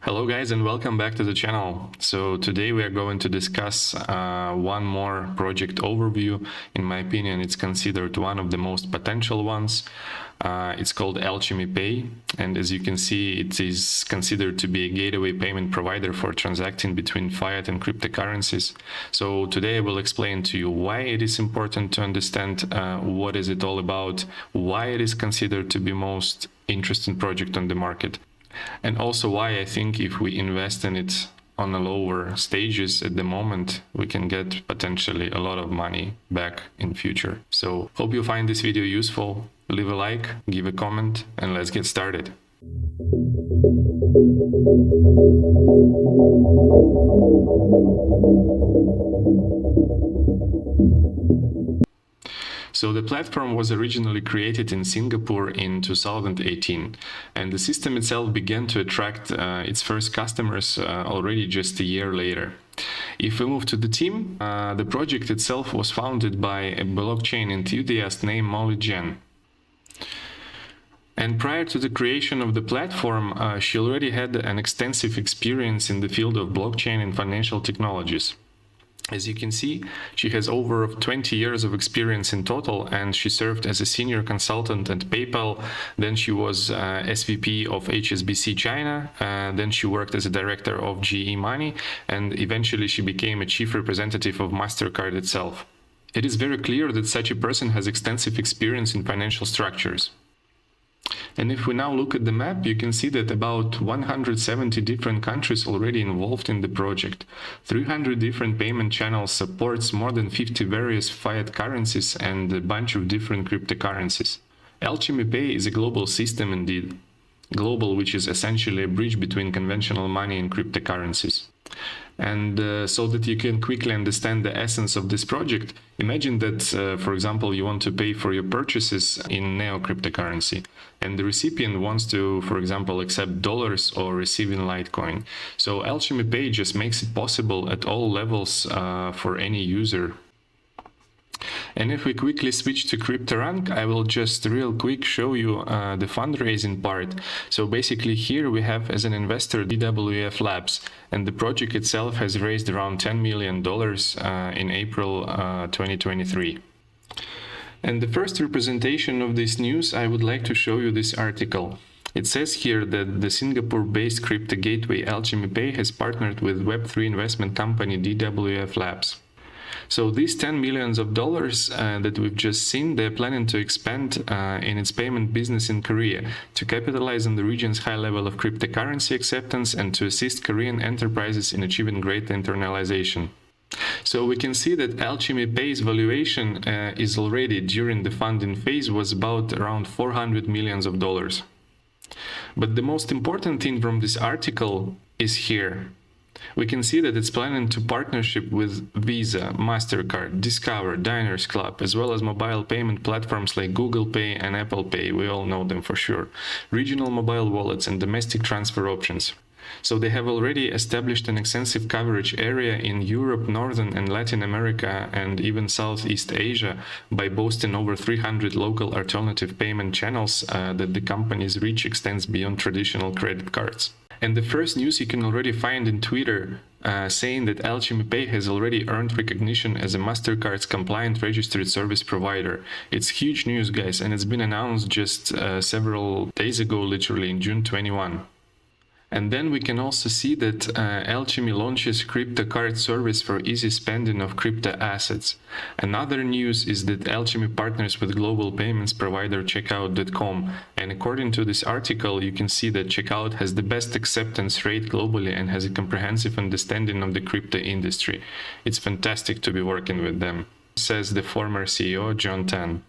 Hello guys and welcome back to the channel. So today we are going to discuss one more project overview. In my opinion, it's considered one of the most potential ones. It's called Alchemy Pay, and as you can see, it is considered to be a gateway payment provider for transacting between fiat and cryptocurrencies. So today I will explain to you why it is important to understand what is it all about, why it is considered to be most interesting project on the market, and also why I think if we invest in it on the lower stages at the moment, we can get potentially a lot of money back in future. So hope you find this video useful. Leave a like, give a comment, and let's get started. So the platform was originally created in Singapore in 2018, and the system itself began to attract its first customers already just a year later. If we move to the team, the project itself was founded by a blockchain enthusiast named Molly Jen. And prior to the creation of the platform, she already had an extensive experience in the field of blockchain and financial technologies. As you can see, she has over 20 years of experience in total, and she served as a senior consultant at PayPal. Then she was SVP of HSBC China. Then she worked as a director of GE Money, and eventually she became a chief representative of Mastercard itself. It is very clear that such a person has extensive experience in financial structures. And if we now look at the map, you can see that about 170 different countries already involved in the project. 300 different payment channels, supports more than 50 various fiat currencies and a bunch of different cryptocurrencies. Alchemy Pay is a global system indeed. Global, which is essentially a bridge between conventional money and cryptocurrencies. And so that you can quickly understand the essence of this project, imagine that, for example, you want to pay for your purchases in neo cryptocurrency, and the recipient wants to, for example, accept dollars or receive in Litecoin. So Alchemy Pay just makes it possible at all levels for any user. And if we quickly switch to CryptoRank, I will just real quick show you the fundraising part. So basically here we have as an investor DWF Labs, and the project itself has raised around $10 million in April 2023. And the first representation of this news, I would like to show you this article. It says here that the Singapore-based crypto gateway Alchemy Pay has partnered with Web3 investment company DWF Labs. So these $10 million that we've just seen, they're planning to expand in its payment business in Korea to capitalize on the region's high level of cryptocurrency acceptance and to assist Korean enterprises in achieving greater internalization. So we can see that Alchemy Pay's valuation is already during the funding phase was about around $400 million. But the most important thing from this article is here. We can see that it's planning to partnership with Visa, Mastercard, Discover, Diners Club, as well as mobile payment platforms like Google Pay and Apple Pay, we all know them for sure, regional mobile wallets and domestic transfer options. So they have already established an extensive coverage area in Europe, Northern and Latin America, and even Southeast Asia by boasting over 300 local alternative payment channels that the company's reach extends beyond traditional credit cards. And the first news you can already find in Twitter saying that Alchemy Pay has already earned recognition as a Mastercard's compliant registered service provider. It's huge news, guys, and it's been announced just several days ago, literally in June 21. And then we can also see that Alchemy launches crypto card service for easy spending of crypto assets. Another news is that Alchemy partners with global payments provider Checkout.com, and according to this article, you can see that Checkout has the best acceptance rate globally and has a comprehensive understanding of the crypto industry. It's fantastic to be working with them, says the former CEO John Tan.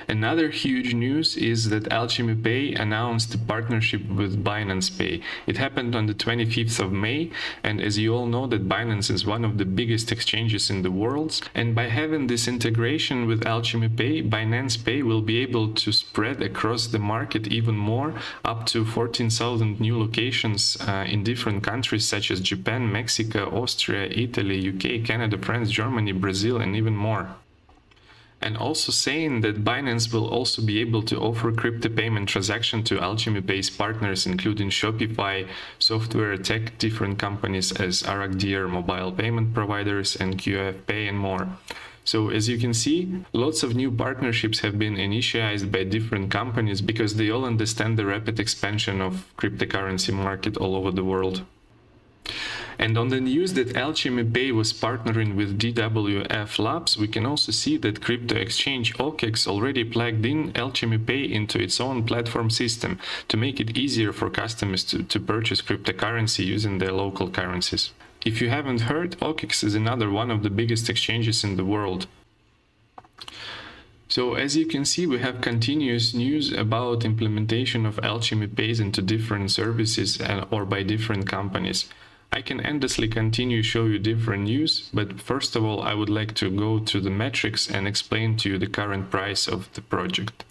Another huge news is that Alchemy Pay announced a partnership with Binance Pay. It happened on the 25th of May, and as you all know that Binance is one of the biggest exchanges in the world, and by having this integration with Alchemy Pay, Binance Pay will be able to spread across the market even more, up to 14,000 new locations in different countries such as Japan, Mexico, Austria, Italy, UK, Canada, France, Germany, Brazil, and even more. And also saying that Binance will also be able to offer crypto payment transaction to Alchemy Pay's partners, including Shopify, software tech, different companies as Arakdir, mobile payment providers, and QF Pay, and more. So as you can see, lots of new partnerships have been initiated by different companies because they all understand the rapid expansion of cryptocurrency market all over the world. And on the news that Alchemy Pay was partnering with DWF Labs, we can also see that crypto exchange OKEX already plugged in Alchemy Pay into its own platform system to make it easier for customers to purchase cryptocurrency using their local currencies. If you haven't heard, OKEX is another one of the biggest exchanges in the world. So as you can see, we have continuous news about implementation of Alchemy Pays into different services or by different companies. I can endlessly continue show you different news, but first of all, I would like to go to the metrics and explain to you the current price of the project.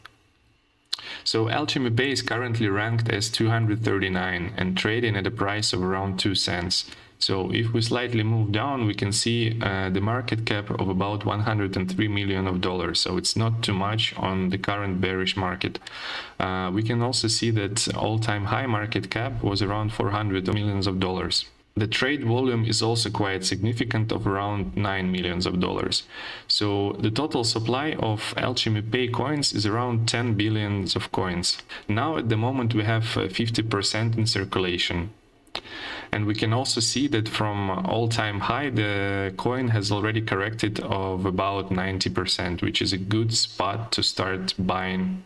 So Alchemy Pay is currently ranked as 239 and trading at a price of around 2 cents. So if we slightly move down, we can see the market cap of about $103 million. So it's not too much on the current bearish market. We can also see that all-time high market cap was around $400 million. The trade volume is also quite significant of around $9 million. So the total supply of Alchemy Pay coins is around 10 billion of coins. Now at the moment we have 50% in circulation. And we can also see that from all-time high, the coin has already corrected of about 90%, which is a good spot to start buying.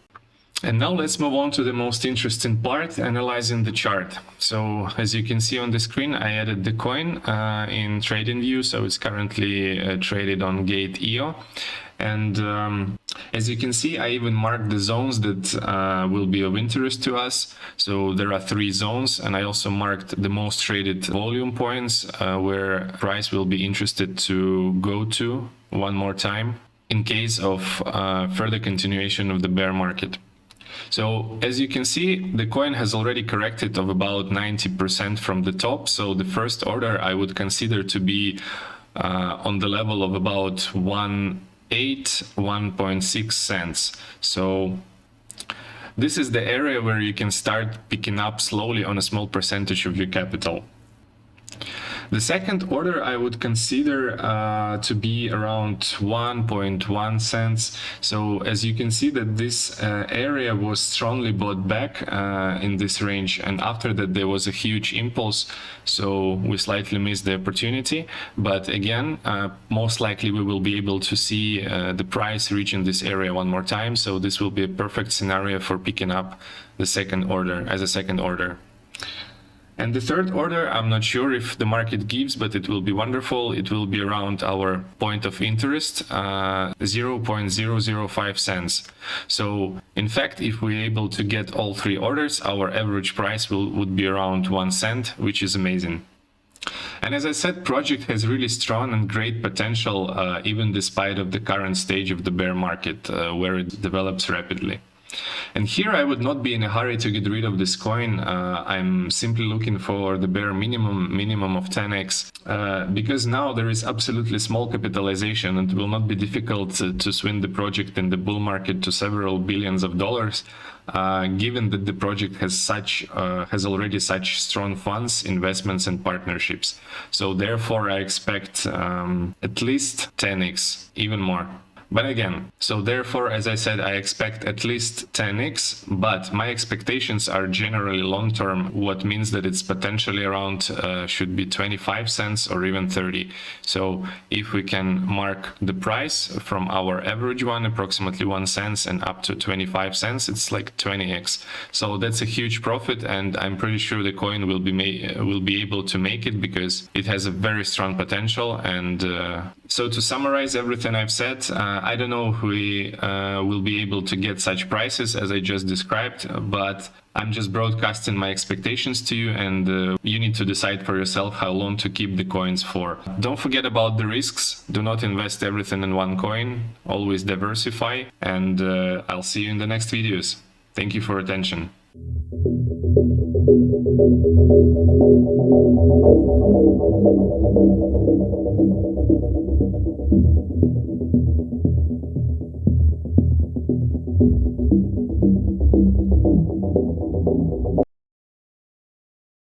And now let's move on to the most interesting part, analyzing the chart. So as you can see on the screen, I added the coin in trading view, so it's currently traded on Gate.io. And as you can see, I even marked the zones that will be of interest to us. So there are 3 zones, and I also marked the most traded volume points where price will be interested to go to one more time in case of further continuation of the bear market. So as you can see, the coin has already corrected of about 90% from the top. So the first order I would consider to be on the level of about 1.6 cents. So this is the area where you can start picking up slowly on a small percentage of your capital. The second order I would consider to be around 1.1 cents. So as you can see that this area was strongly bought back in this range, and after that there was a huge impulse, so we slightly missed the opportunity. But again, most likely we will be able to see the price reaching this area one more time, so this will be a perfect scenario for picking up the second order as a second order. And the third order, I'm not sure if the market gives, but it will be wonderful. It will be around our point of interest, 0.005 cents. So in fact, if we're able to get all 3 orders, our average price would be around 1 cent, which is amazing. And as I said, project has really strong and great potential, even despite of the current stage of the bear market, where it develops rapidly. And here I would not be in a hurry to get rid of this coin. I'm simply looking for the bare minimum of 10x, because now there is absolutely small capitalization and it will not be difficult to swing the project in the bull market to several billions of dollars, given that the project has already such strong funds, investments and partnerships. So therefore I expect at least 10x, even more. But again, so therefore, as I said, I expect at least 10x, but my expectations are generally long-term, what means that it's potentially around, should be 25 cents or even 30. So if we can mark the price from our average one, approximately 1 cent and up to 25 cents, it's like 20x. So that's a huge profit, and I'm pretty sure the coin will be able to make it because it has a very strong potential. And so to summarize everything I've said, I don't know if we will be able to get such prices as I just described, but I'm just broadcasting my expectations to you, and you need to decide for yourself how long to keep the coins for. Don't forget about the risks. Do not invest everything in one coin. Always diversify, and I'll see you in the next videos. Thank you for attention.